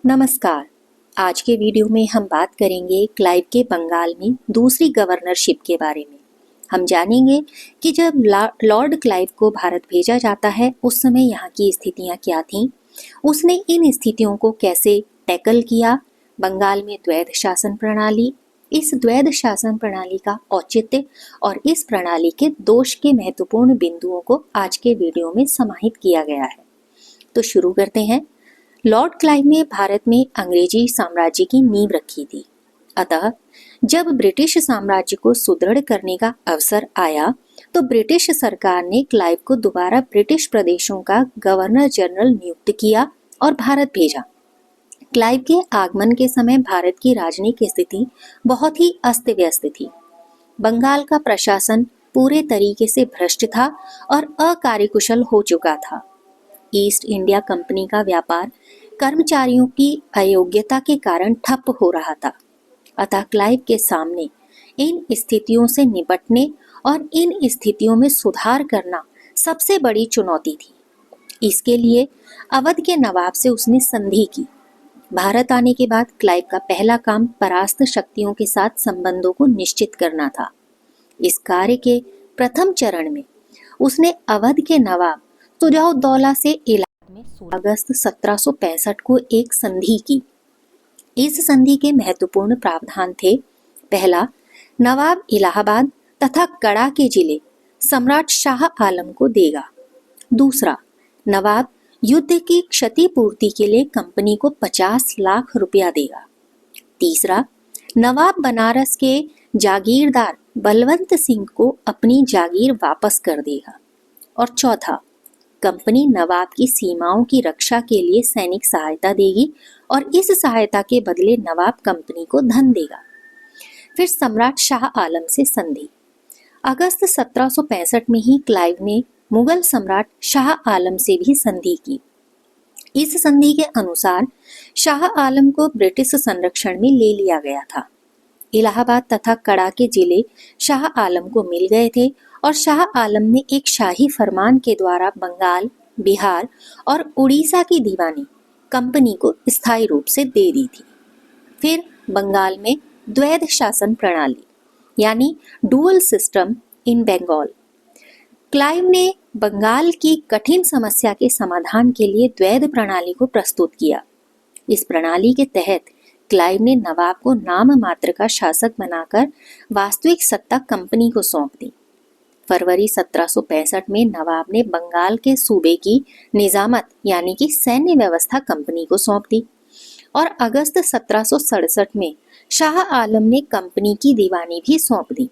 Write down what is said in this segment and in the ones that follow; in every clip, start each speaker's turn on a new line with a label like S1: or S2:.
S1: नमस्कार। आज के वीडियो में हम बात करेंगे क्लाइव के बंगाल में दूसरी गवर्नरशिप के बारे में। हम जानेंगे कि जब लॉर्ड क्लाइव को भारत भेजा जाता है उस समय यहाँ की स्थितियाँ क्या थीं, उसने इन स्थितियों को कैसे टैकल किया, बंगाल में द्वैध शासन प्रणाली, इस द्वैध शासन प्रणाली का औचित्य और इस प्रणाली के दोष के महत्वपूर्ण बिंदुओं को आज के वीडियो में समाहित किया गया है। तो शुरू करते हैं। लॉर्ड क्लाइव ने भारत में अंग्रेजी साम्राज्य की नींव रखी थी। अतः जब ब्रिटिश साम्राज्य को सुदृढ़ करने का अवसर आया तो ब्रिटिश सरकार ने क्लाइव को दोबारा ब्रिटिश प्रदेशों का गवर्नर जनरल नियुक्त किया और भारत भेजा। क्लाइव के आगमन के समय भारत की राजनीतिक स्थिति बहुत ही अस्त व्यस्त थी। बंगाल का प्रशासन पूरे तरीके से भ्रष्ट था और अकार्यकुशल हो चुका था। ईस्ट इंडिया कंपनी का व्यापार कर्मचारियों की अयोग्यता के कारण ठप हो रहा था। अतः क्लाइव के सामने इन स्थितियों से निपटने और इन स्थितियों में सुधार करना सबसे बड़ी चुनौती थी। इसके लिए अवध के नवाब से उसने संधि की। भारत आने के बाद क्लाइव का पहला काम परास्त शक्तियों के साथ संबंधों को निश्चित करना था। इस कार्य के प्रथम चरण में उसने अवध के नवाब सुजाउद्दौला से इलाहाबाद में 16 अगस्त 1765 को एक संधि की। इस संधि के महत्वपूर्ण प्रावधान थे: पहला, नवाब इलाहाबाद तथा कड़ा के जिले सम्राट शाह आलम को देगा। दूसरा, नवाब युद्ध की क्षतिपूर्ति के लिए कंपनी को 50 लाख रुपया देगा। तीसरा, नवाब बनारस के जागीरदार बलवंत सिंह को अपनी जागीर वापस कर देगा। और चौथा, कंपनी नवाब की सीमाओं की रक्षा के लिए सैनिक सहायता देगी और इस सहायता के बदले नवाब कंपनी को धन देगा। फिर सम्राट शाह आलम से संधि। अगस्त 1765 में ही क्लाइव ने मुगल सम्राट शाह आलम से भी संधि की। इस संधि के अनुसार शाह आलम को ब्रिटिश संरक्षण में ले लिया गया था। इलाहाबाद तथा कड़ा के जिले शाह आलम को मिल गए थे और शाह आलम ने एक शाही फरमान के द्वारा बंगाल, बिहार और उड़ीसा की दीवानी कंपनी को स्थायी रूप से दे दी थी। फिर बंगाल में द्वैध शासन प्रणाली यानी dual system in Bengal. Clive ने बंगाल की कठिन समस्या के समाधान के लिए द्वैध प्रणाली को प्रस्तुत किया। इस प्रणाली के तहत क्लाइव ने नवाब को नाम मात्र का शासक बनाकर वास्तविक सत्ता कंपनी को सौंप दी। फरवरी 1765 में नवाब ने बंगाल के सूबे की निजामत यानी कि सैन्य व्यवस्था कंपनी को सौंप दी और अगस्त 1767 में शाह आलम ने कंपनी की दीवानी भी सौंप दी।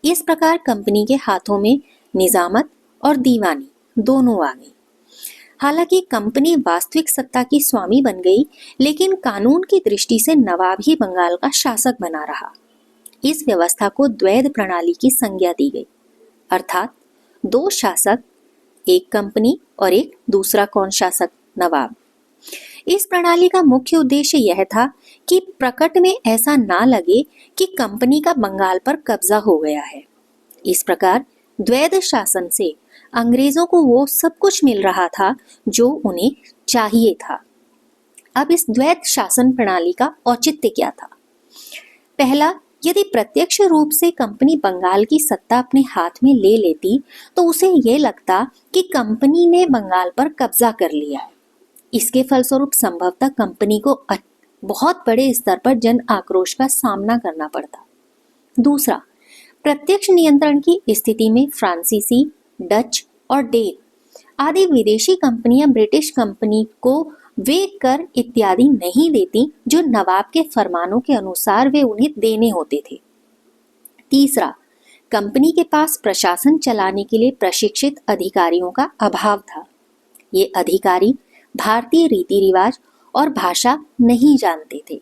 S1: इस प्रकार कंपनी के हाथों में निजामत और दीवानी दोनों आ गई। हालांकि कंपनी वास्तविक सत्ता की स्वामी बन गई, लेकिन कानून की दृष्टि से नवाब ही बंगाल का शासक बना रहा। इस व्यवस्था को द्वैध प्रणाली की संज्ञा दी गई, अर्थात दो शासक, एक कंपनी और एक दूसरा कौन शासक, नवाब। इस प्रणाली का मुख्य उद्देश्य यह था कि प्रकट में ऐसा ना लगे कि कंपनी का बंगाल पर कब्जा हो गया है। इस प्रकार द्वैध शासन से अंग्रेजों को वो सब कुछ मिल रहा था जो उन्हें चाहिए था। अब इस द्वैध शासन प्रणाली का औचित्य क्या था? पहला, यदि प्रत्यक्ष रूप से कंपनी बंगाल की सत्ता अपने हाथ में ले लेती तो उसे यह लगता कि कंपनी ने बंगाल पर कब्जा कर लिया है। इसके फलस्वरूप संभवतः कंपनी को बहुत बड़े स्तर पर जन आक्रोश का सामना करना पड़ता। दूसरा, प्रत्यक्ष नियंत्रण की स्थिति में फ्रांसीसी, डच और डेन आदि विदेशी कंपनियां ब्रिटिश कंपनी को वे कर इत्यादि नहीं देती जो नवाब के फरमानों के अनुसार वे उन्हें देने होते थे। तीसरा, कंपनी के पास प्रशासन चलाने के लिए प्रशिक्षित अधिकारियों का अभाव था। ये अधिकारी भारतीय रीति रिवाज और भाषा नहीं जानते थे।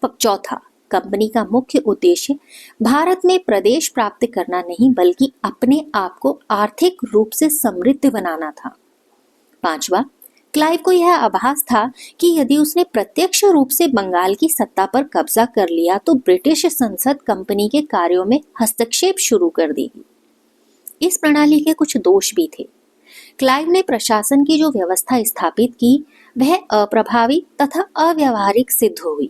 S1: चौथा, कंपनी का मुख्य उद्देश्य भारत में प्रदेश प्राप्त करना नहीं बल्कि अपने आप को आर्थिक रूप से समृद्ध बनाना था। पांचवा, क्लाइव को यह आभास था कि यदि उसने प्रत्यक्ष रूप से बंगाल की सत्ता पर कब्जा कर लिया तो ब्रिटिश संसद कंपनी के कार्यों में हस्तक्षेप शुरू कर देगी। इस प्रणाली के कुछ दोष भी थे। क्लाइव ने प्रशासन की जो व्यवस्था स्थापित की वह अप्रभावी तथा अव्यावहारिक सिद्ध हुई।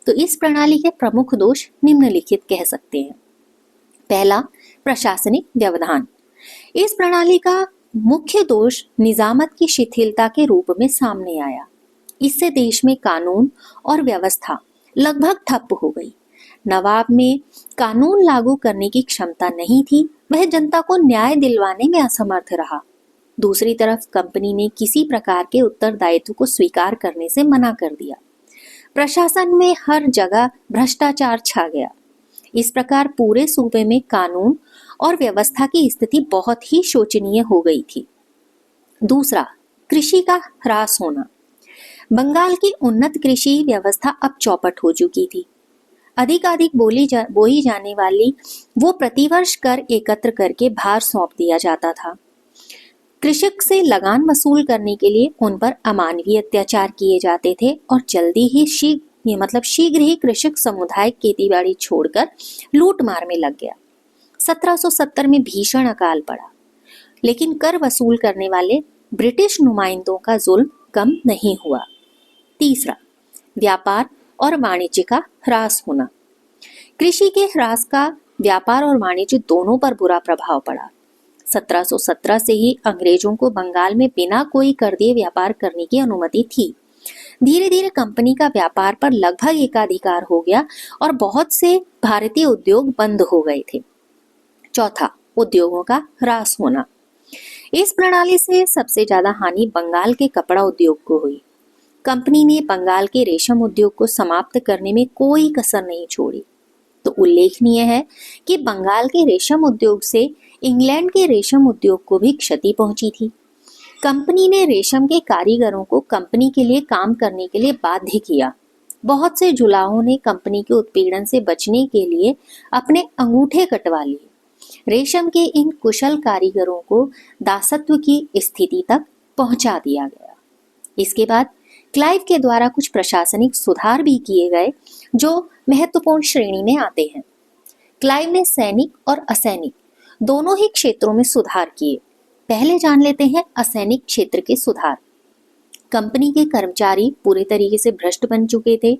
S1: तो इस प्रणाली के प्रमुख दोष निम्नलिखित कह सकते हैं। पहला, प्रशासनिक व्यवधान। इस प्रणाली का मुख्य दोष निजामत की शिथिलता के रूप में सामने आया। इससे देश में कानून और व्यवस्था लगभग ठप हो गई। नवाब में कानून लागू करने की क्षमता नहीं थी, वह जनता को न्याय दिलवाने में असमर्थ रहा। दूसरी तरफ कंपनी ने किसी प्रकार के उत्तरदायित्व को स्वीकार करने से मना कर दिया। प्रशासन में हर जगह भ्रष्टाचार छा गया। इस प्रकार पूरे सूबे में कानून और व्यवस्था की स्थिति बहुत ही शोचनीय हो गई थी। दूसरा, कृषि का ह्रास होना। बंगाल की उन्नत कृषि व्यवस्था अब चौपट हो चुकी थी। अधिक बोई जाने वाली वो प्रतिवर्ष कर एकत्र करके भार सौंप दिया जाता था। कृषक से लगान वसूल करने के लिए उन पर अमानवीय अत्याचार किए जाते थे और जल्दी ही शीघ्र ही कृषक समुदाय खेतीबाड़ी छोड़कर लूट मार में लग गया। 1770 में भीषण अकाल पड़ा, लेकिन कर वसूल करने वाले ब्रिटिश नुमाइंदों का जुल्म कम नहीं हुआ। तीसरा, व्यापार और वाणिज्य का ह्रास होना। कृषि के ह्रास का व्यापार और वाणिज्य दोनों पर बुरा प्रभाव पड़ा। 1717 से ही अंग्रेजों को बंगाल में बिना कोई कर दिए व्यापार करने की अनुमति थी। धीरे धीरे कंपनी का व्यापार पर लगभग एकाधिकार हो गया और बहुत से भारतीय उद्योग बंद हो गए थे। चौथा, उद्योगों का ह्रास होना। इस प्रणाली से सबसे ज्यादा हानि बंगाल के कपड़ा उद्योग को हुई। कंपनी ने बंगाल के रेशम उद्योग को समाप्त करने में कोई कसर नहीं छोड़ी। तो उल्लेखनीय है कि बंगाल के रेशम उद्योग से इंग्लैंड के रेशम उद्योग को भी क्षति पहुंची थी। कंपनी ने रेशम के कारीगरों को कंपनी के लिए काम करने के लिए बाध्य किया। बहुत से जुलाहों ने कंपनी के उत्पीड़न से बचने के लिए अपने अंगूठे कटवा लिए। रेशम के इन कुशल कारीगरों को दासत्व की स्थिति तक पहुंचा दिया गया। इसके बाद क्लाइव के द्वारा कुछ प्रशासनिक सुधार भी किए गए जो महत्वपूर्ण श्रेणी में आते हैं। क्लाइव ने सैनिक और असैनिक दोनों ही क्षेत्रों में सुधार किए। पहले जान लेते हैं असैनिक क्षेत्र के सुधार। कंपनी के कर्मचारी पूरे तरीके से भ्रष्ट बन चुके थे।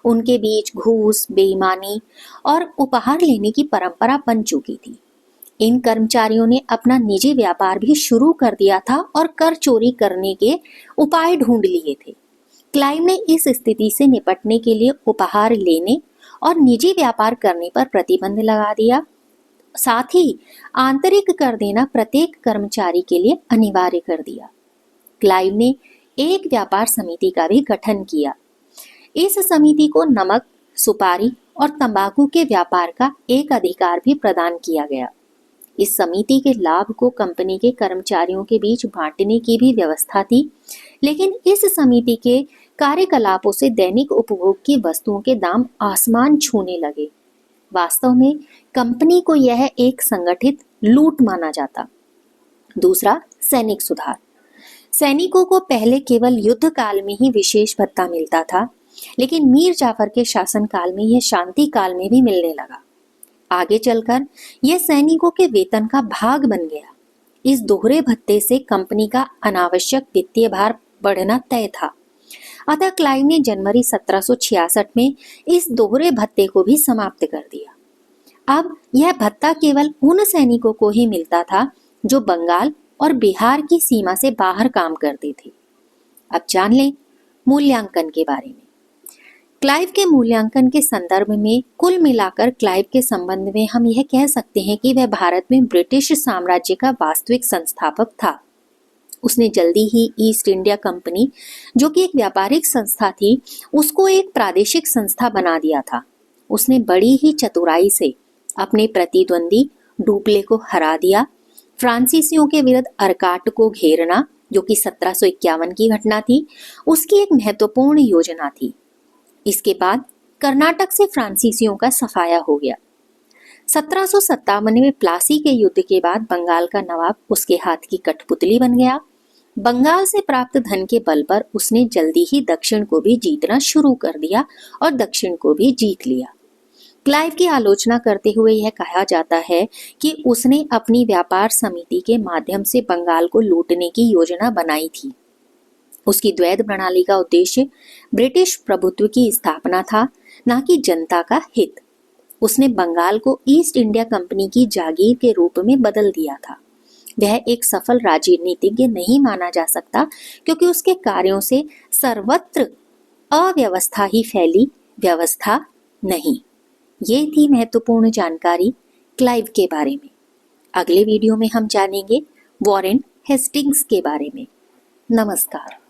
S1: उनके बीच घूस, बेईमानी और उपहार लेने की परंपरा बन चुकी थी। इन कर्मचारियों ने अपना निजी व्यापार भी शुरू कर दिया था और कर चोरी करने के उपाय ढूंढ लिए थे। क्लाइव ने इस स्थिति से निपटने के लिए उपहार लेने और निजी व्यापार करने पर प्रतिबंध लगा दिया। साथ ही आंतरिक कर देना प्रत्येक कर्मचारी के लिए अनिवार्य कर दिया। क्लाइव ने एक व्यापार समिति का भी गठन किया। इस समिति को नमक, सुपारी और तंबाकू के व्यापार का एक अधिकार भी प्रदान किया गया। इस समिति के लाभ को कंपनी के कर्मचारियों के बीच बांटने की भी व्यवस्था थी, लेकिन इस समिति के कार्यकलापों से दैनिक उपभोग की वस्तुओं के दाम आसमान छूने लगे। वास्तव में कंपनी को यह एक संगठित लूट माना जाता। दूसरा, सैनिक सुधार। सैनिकों को पहले केवल युद्ध काल में ही विशेष भत्ता मिलता था, लेकिन मीर जाफर के शासन काल में यह शांति काल में भी मिलने लगा। आगे चलकर यह सैनिकों के वेतन का भाग बन गया। इस दोहरे भत्ते से कंपनी का अनावश्यक वित्तीय भार बढ़ना तय था। अतः क्लाइव ने जनवरी 1766 में इस दोहरे भत्ते को भी समाप्त कर दिया। अब यह भत्ता केवल उन सैनिकों को ही मिलता था जो बंगाल और बिहार की सीमा से बाहर काम करते थे। अब जान लें मूल्यांकन के बारे में। क्लाइव के मूल्यांकन के संदर्भ में कुल मिलाकर क्लाइव के संबंध में हम यह कह सकते हैं कि वह भारत में ब्रिटिश साम्राज्य का वास्तविक संस्थापक था। उसने जल्दी ही ईस्ट इंडिया कंपनी, जो कि एक व्यापारिक संस्था थी, उसको एक प्रादेशिक संस्था बना दिया था। उसने बड़ी ही चतुराई से अपने प्रतिद्वंदी डुप्ले को हरा दिया। फ्रांसीसियों के विरुद्ध अरकाट को घेरना, जो कि 1751 की घटना थी, उसकी एक महत्वपूर्ण योजना थी। इसके बाद कर्नाटक से फ्रांसीसियों का सफाया हो गया। 1757 में प्लासी के युद्ध के बाद बंगाल का नवाब उसके हाथ की कठपुतली बन गया। बंगाल से प्राप्त धन के बल पर उसने जल्दी ही दक्षिण को भी जीतना शुरू कर दिया और दक्षिण को भी जीत लिया। क्लाइव की आलोचना करते हुए यह कहा जाता है कि उसने अपनी व्यापार समिति के माध्यम से बंगाल को लूटने की योजना बनाई थी। उसकी द्वैध प्रणाली का उद्देश्य ब्रिटिश प्रभुत्व की स्थापना था, न कि जनता का हित। उसने बंगाल को ईस्ट इंडिया कंपनी की जागीर के रूप में बदल दिया था। वह एक सफल राजनीतिज्ञ नहीं माना जा सकता क्योंकि उसके कार्यों से सर्वत्र अव्यवस्था ही फैली, व्यवस्था नहीं। ये थी महत्वपूर्ण जानकारी क्लाइव के बारे में। अगले वीडियो में हम जानेंगे वॉरेन हेस्टिंग्स के बारे में। नमस्कार।